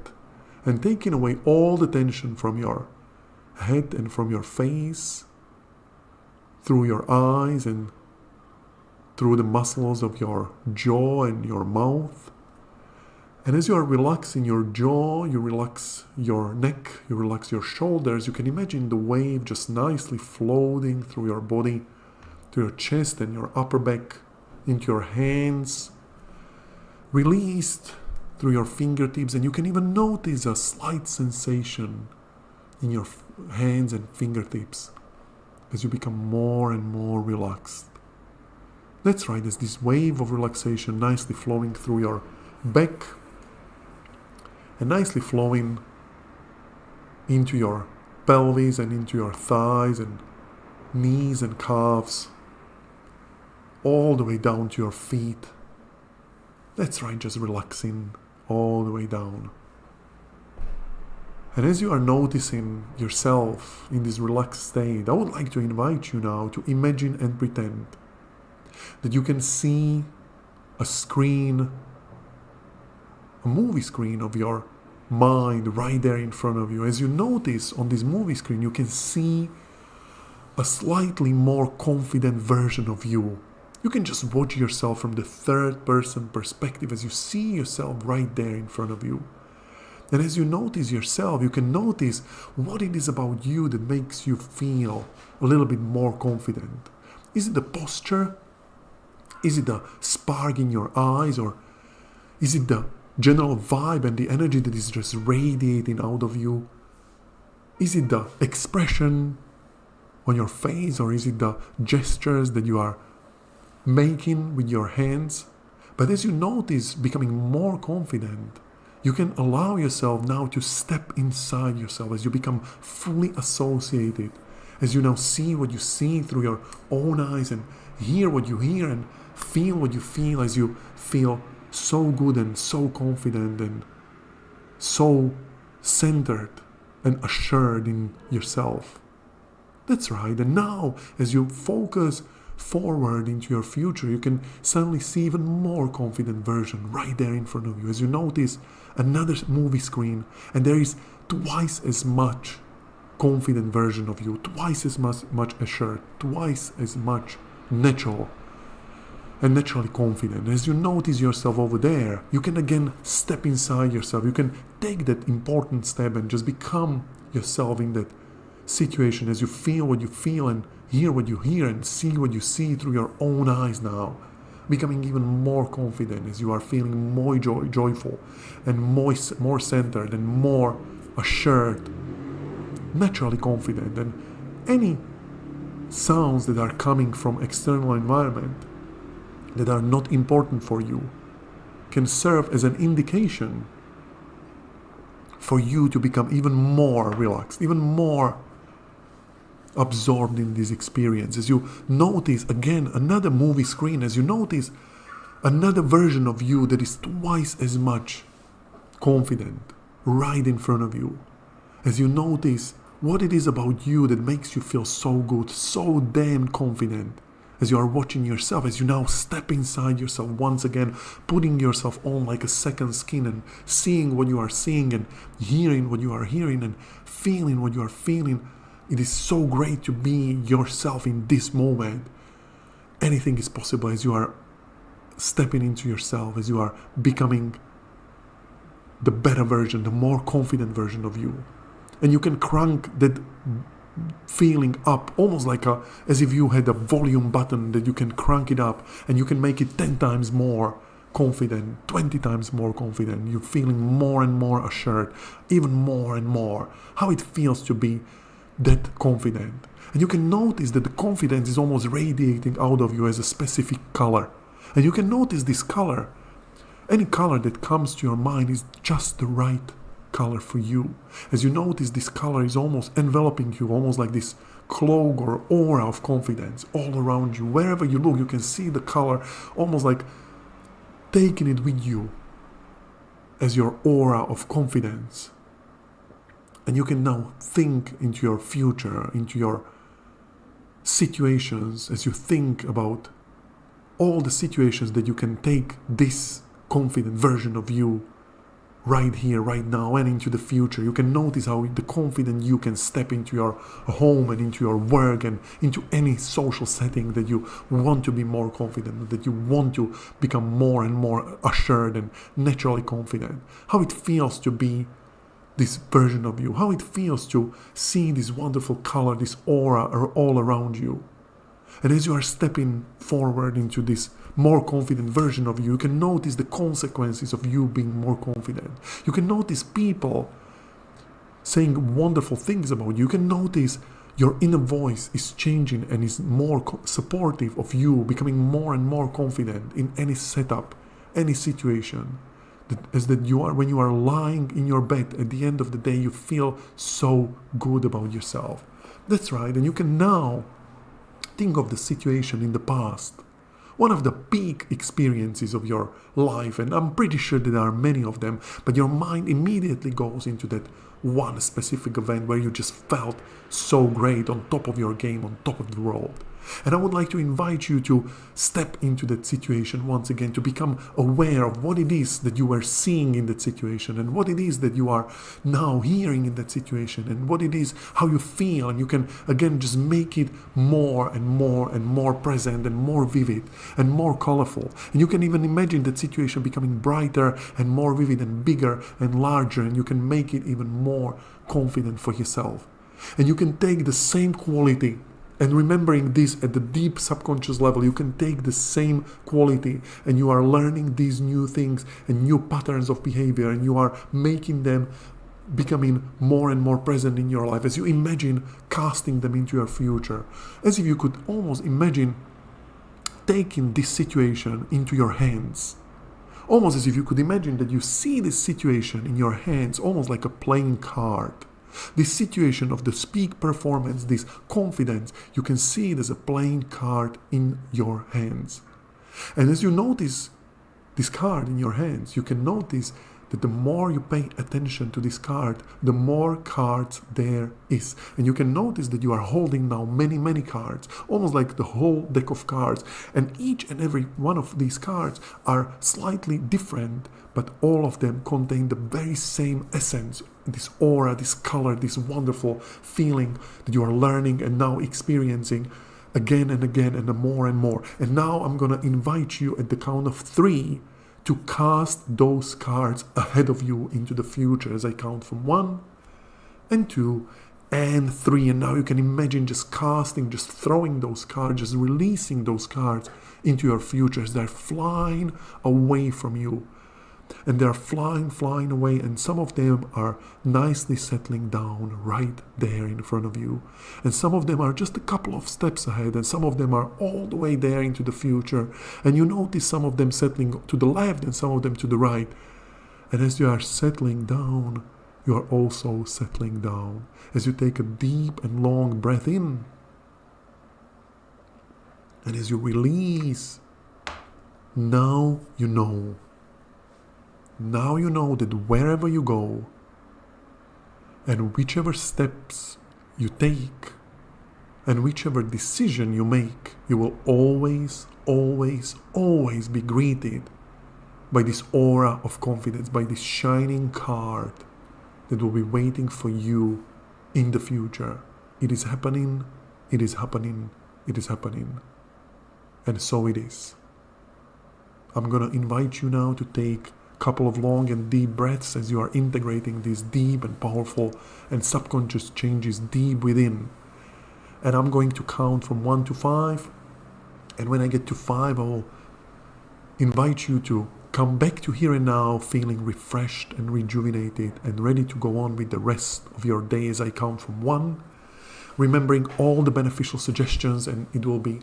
and taking away all the tension from your head and from your face, through your eyes and through the muscles of your jaw and your mouth. And as you are relaxing your jaw, you relax your neck, you relax your shoulders, you can imagine the wave just nicely floating through your body, to your chest and your upper back, into your hands, released through your fingertips, and you can even notice a slight sensation in your hands and fingertips as you become more and more relaxed. That's right, there's this wave of relaxation nicely flowing through your back and nicely flowing into your pelvis and into your thighs and knees and calves, all the way down to your feet. That's right, just relaxing all the way down. And as you are noticing yourself in this relaxed state, I would like to invite you now to imagine and pretend that you can see a screen, a movie screen of your mind right there in front of you. As you notice on this movie screen, you can see a slightly more confident version of you. You can just watch yourself from the third person perspective as you see yourself right there in front of you. And as you notice yourself, you can notice what it is about you that makes you feel a little bit more confident. Is it the posture? Is it the spark in your eyes? Or is it the general vibe and the energy that is just radiating out of you? Is it the expression on your face? Or is it the gestures that you are making with your hands? But as you notice becoming more confident, you can allow yourself now to step inside yourself as you become fully associated, as you now see what you see through your own eyes and hear what you hear and feel what you feel, as you feel so good and so confident and so centered and assured in yourself. That's right. And now as you focus forward into your future, you can suddenly see even more confident version right there in front of you as you notice another movie screen, and there is twice as much confident version of you, twice as much assured, twice as much natural and naturally confident. As you notice yourself over there, you can again step inside yourself. You can take that important step and just become yourself in that situation as you feel what you feel and hear what you hear and see what you see through your own eyes now, becoming even more confident as you are feeling more joyful and more centered and more assured, naturally confident. And any sounds that are coming from external environment that are not important for you can serve as an indication for you to become even more relaxed, even more absorbed in this experience. As you notice again another movie screen, as you notice another version of you that is twice as much confident right in front of you, as you notice what it is about you that makes you feel so good, so damn confident, as you are watching yourself, as you now step inside yourself once again, putting yourself on like a second skin and seeing what you are seeing and hearing what you are hearing and feeling what you are feeling. It is so great to be yourself in this moment. Anything is possible as you are stepping into yourself, as you are becoming the better version, the more confident version of you. And you can crank that feeling up almost like as if you had a volume button that you can crank it up and you can make it 10 times more confident, 20 times more confident. You're feeling more and more assured, even more and more. How it feels to be that confident. And you can notice that the confidence is almost radiating out of you as a specific color. And you can notice this color. Any color that comes to your mind is just the right color for you. As you notice, this color is almost enveloping you, almost like this cloak or aura of confidence all around you. Wherever you look, you can see the color almost like taking it with you as your aura of confidence. And you can now think into your future, into your situations, as you think about all the situations that you can take this confident version of you right here, right now, and into the future. You can notice how the confident you can step into your home and into your work and into any social setting that you want to be more confident, that you want to become more and more assured and naturally confident. How it feels to be this version of you, how it feels to see this wonderful color, this aura all around you. And as you are stepping forward into this more confident version of you, you can notice the consequences of you being more confident. You can notice people saying wonderful things about you. You can notice your inner voice is changing and is more supportive of you, becoming more and more confident in any setup, any situation. that you are, when you are lying in your bed, at the end of the day, you feel so good about yourself. That's right. And you can now think of the situation in the past, one of the peak experiences of your life, and I'm pretty sure that there are many of them, but your mind immediately goes into that one specific event where you just felt so great, on top of your game, on top of the world. And I would like to invite you to step into that situation once again, to become aware of what it is that you were seeing in that situation, and what it is that you are now hearing in that situation, and what it is, how you feel. And you can again just make it more and more and more present, and more vivid and more colorful. And you can even imagine that situation becoming brighter and more vivid and bigger and larger, and you can make it even more confident for yourself. And you can take the same quality, and remembering this at the deep subconscious level, you can take the same quality, and you are learning these new things and new patterns of behavior, and you are making them becoming more and more present in your life as you imagine casting them into your future. As if you could almost imagine taking this situation into your hands. Almost as if you could imagine that you see this situation in your hands, almost like a playing card. This situation of the peak performance, this confidence, you can see it as a playing card in your hands. And as you notice this card in your hands, you can notice that the more you pay attention to this card, the more cards there is. And you can notice that you are holding now many, many cards, almost like the whole deck of cards. And each and every one of these cards are slightly different, but all of them contain the very same essence, this aura, this color, this wonderful feeling that you are learning and now experiencing again and again, and more and more. And now I'm going to invite you at the count of 3 to cast those cards ahead of you into the future, as I count from 1 and 2 and 3. And now you can imagine just casting, just throwing those cards, just releasing those cards into your future as they're flying away from you. And they're flying away, and some of them are nicely settling down right there in front of you. And some of them are just a couple of steps ahead, and some of them are all the way there into the future. And you notice some of them settling to the left and some of them to the right. And as you are settling down, you are also settling down. As you take a deep and long breath in, and as you release, now you know. Now you know that wherever you go and whichever steps you take and whichever decision you make, you will always, always, always be greeted by this aura of confidence, by this shining card that will be waiting for you in the future. It is happening, it is happening, it is happening. And so it is. I'm going to invite you now to take couple of long and deep breaths as you are integrating these deep and powerful and subconscious changes deep within. And I'm going to count from 1 to 5. And when I get to 5, I will invite you to come back to here and now, feeling refreshed and rejuvenated and ready to go on with the rest of your day as I count from 1. Remembering all the beneficial suggestions, and it will be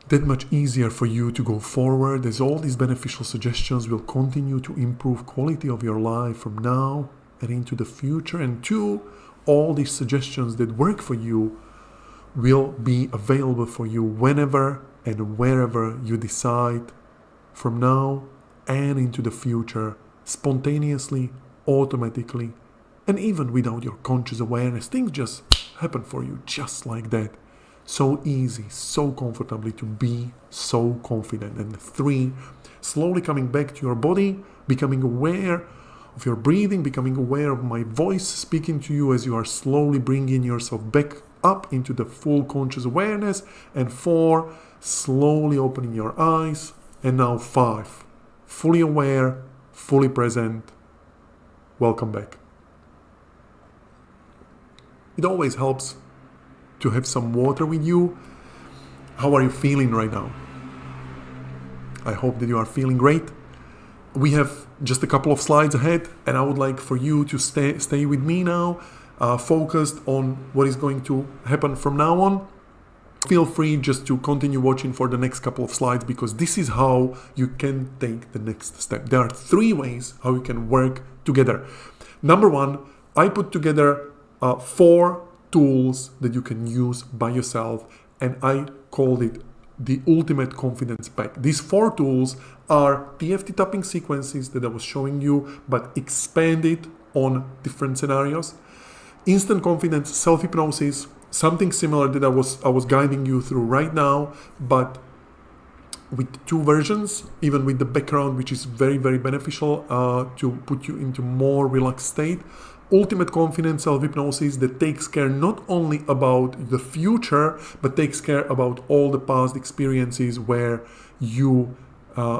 that much easier for you to go forward, as all these beneficial suggestions will continue to improve quality of your life from now and into the future. And 2, all these suggestions that work for you will be available for you whenever and wherever you decide from now and into the future, spontaneously, automatically, and even without your conscious awareness. Things just happen for you just like that. So easy, so comfortably, to be so confident. And 3, slowly coming back to your body, becoming aware of your breathing, becoming aware of my voice speaking to you as you are slowly bringing yourself back up into the full conscious awareness. And 4, slowly opening your eyes. And now 5, fully aware, fully present. Welcome back. It always helps to have some water with you. How are you feeling right now? I hope that you are feeling great. We have just a couple of slides ahead, and I would like for you to stay with me now, focused on what is going to happen from now on. feel free just to continue watching for the next couple of slides, because this is how you can take the next step. There are 3 ways how you can work together. Number 1, I put together 4 tools that you can use by yourself, and I called it the ultimate confidence pack. These 4 tools are TFT tapping sequences that I was showing you, but expanded on different scenarios. Instant confidence, self-hypnosis, something similar that I was guiding you through right now, but with 2 versions, even with the background, which is very, very beneficial to put you into more relaxed state. Ultimate confidence self-hypnosis that takes care not only about the future, but takes care about all the past experiences where you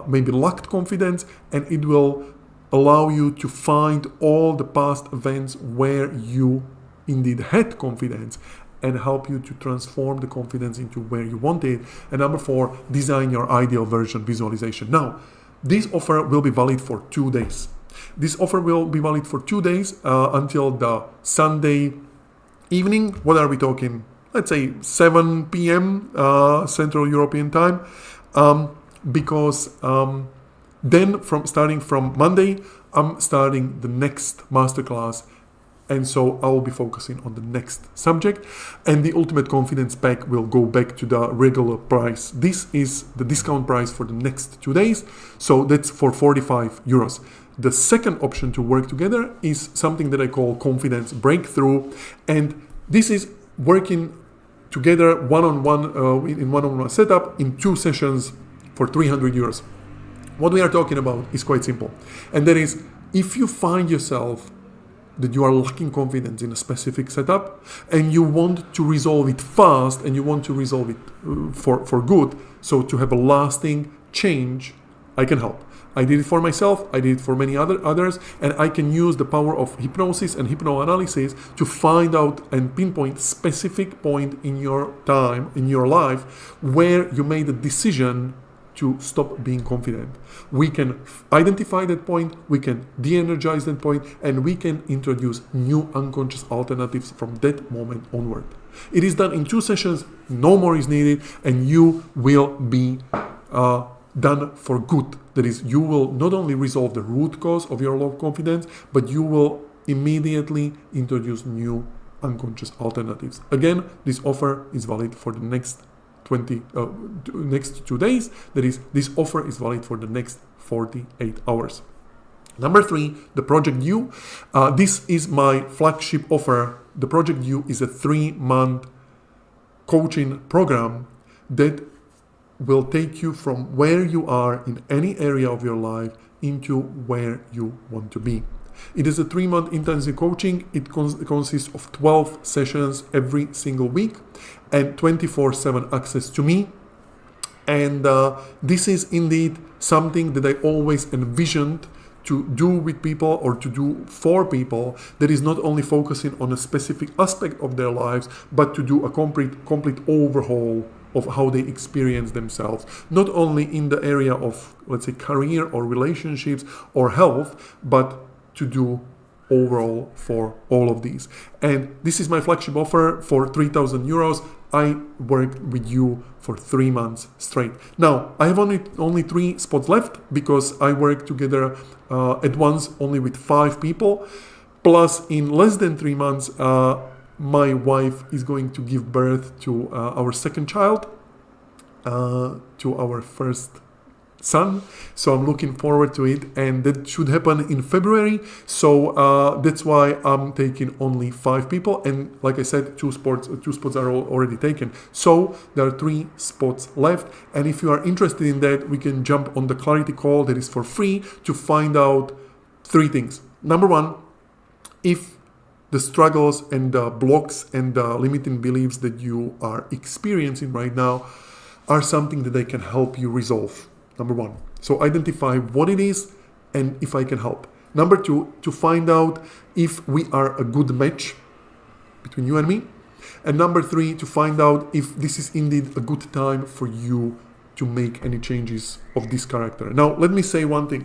maybe lacked confidence, and it will allow you to find all the past events where you indeed had confidence and help you to transform the confidence into where you want it. And number 4, design your ideal version visualization. Now, this offer will be valid for 2 days. This offer will be valid for 2 days until the Sunday evening. What are we talking? Let's say 7 p.m. Central European time. Because then starting from Monday, I'm starting the next masterclass. And so I will be focusing on the next subject, and the ultimate confidence pack will go back to the regular price. This is the discount price for the next 2 days. So that's for 45 euros. The second option to work together is something that I call confidence breakthrough. And this is working together one-on-one in one-on-one setup in 2 sessions for 300 euros. What we are talking about is quite simple. And that is, if you find yourself that you are lacking confidence in a specific setup and you want to resolve it fast and you want to resolve it for good, so to have a lasting change, I can help. I did it for myself, I did it for many others, and I can use the power of hypnosis and hypnoanalysis to find out and pinpoint specific point in your time, in your life, where you made a decision to stop being confident. We can identify that point, we can de-energize that point, and we can introduce new unconscious alternatives from that moment onward. It is done in 2 sessions, no more is needed, and you will be done for good. That is, you will not only resolve the root cause of your low confidence, but you will immediately introduce new unconscious alternatives. Again, this offer is valid for the next 2 days. That is, this offer is valid for the next 48 hours. Number 3, the Project U. This is my flagship offer. The Project U is a 3-month coaching program that will take you from where you are in any area of your life into where you want to be. It is a 3-month intensive coaching. It consists of 12 sessions every single week and 24/7 access to me. And this is indeed something that I always envisioned to do with people or to do for people, that is not only focusing on a specific aspect of their lives, but to do a complete overhaul of how they experience themselves, not only in the area of, let's say, career or relationships or health, but to do overall for all of these. And this is my flagship offer for 3,000 euros. I worked with you for 3 months straight. Now, I have only 3 spots left because I work together at once only with 5 people. Plus, in less than 3 months, my wife is going to give birth to our second child, to our first son. So I'm looking forward to it, and that should happen in February. So that's why I'm taking only 5 people, and like I said, 2 spots are already taken. So there are 3 spots left, and if you are interested in that, we can jump on the clarity call that is for free to find out 3 things. Number 1, if the struggles and the blocks and the limiting beliefs that you are experiencing right now are something that I can help you resolve. Number 1. So identify what it is and if I can help. Number 2, to find out if we are a good match between you and me. And number 3, to find out if this is indeed a good time for you to make any changes of this character. Now, let me say one thing.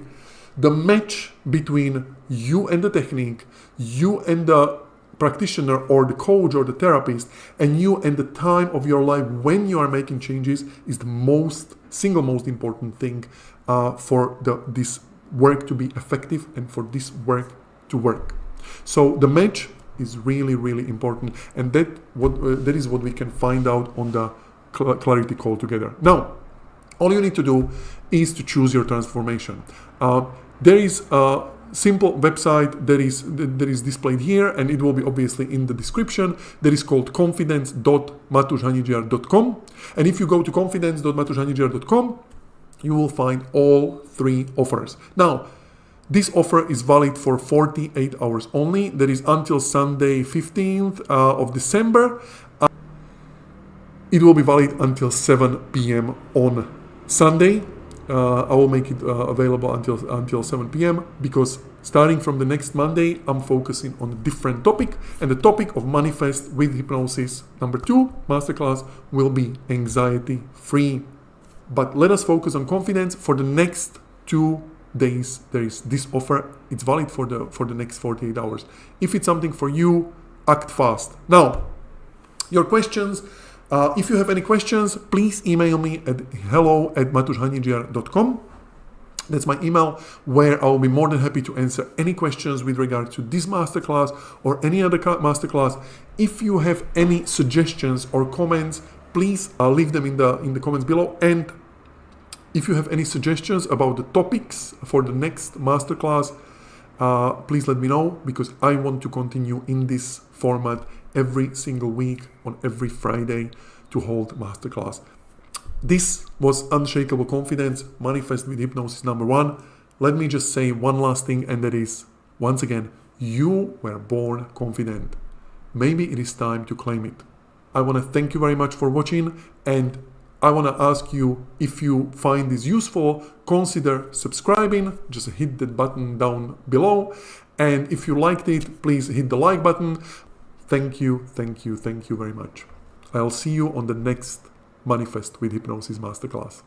The match between you and the technique, you and the practitioner or the coach or the therapist, and you and the time of your life when you are making changes is the single most important thing for this work to be effective and for this work to work. So the match is really, really important, and that is what we can find out on the clarity call together. Now, all you need to do is to choose your transformation. There is a simple website that is displayed here, and it will be obviously in the description. That is called confidence.matushanijar.com, and if you go to confidence.matushanijar.com, you will find all 3 offers. Now, this offer is valid for 48 hours only. That is until Sunday 15th of December. It will be valid until 7 p.m. on Sunday. I will make it available until 7 p.m. because starting from the next Monday, I'm focusing on a different topic, and the topic of Manifest with Hypnosis number 2 masterclass will be anxiety free. But let us focus on confidence. For the next 2 days, there is this offer. It's valid for the next 48 hours. If it's something for you, act fast. Now, your questions. If you have any questions, please email me at hello@matushanijar.com. That's my email, where I will be more than happy to answer any questions with regard to this masterclass or any other masterclass. If you have any suggestions or comments, please leave them in the comments below. And if you have any suggestions about the topics for the next masterclass, please let me know, because I want to continue in this format every single week on every Friday to hold masterclass. This was Unshakable Confidence, Manifest with Hypnosis number 1. Let me just say one last thing, and that is, once again, you were born confident. Maybe it is time to claim it. I want to thank you very much for watching, and I want to ask you, if you find this useful, consider subscribing. Just hit that button down below. And if you liked it, please hit the like button. Thank you very much. I'll see you on the next Manifest with Hypnosis masterclass.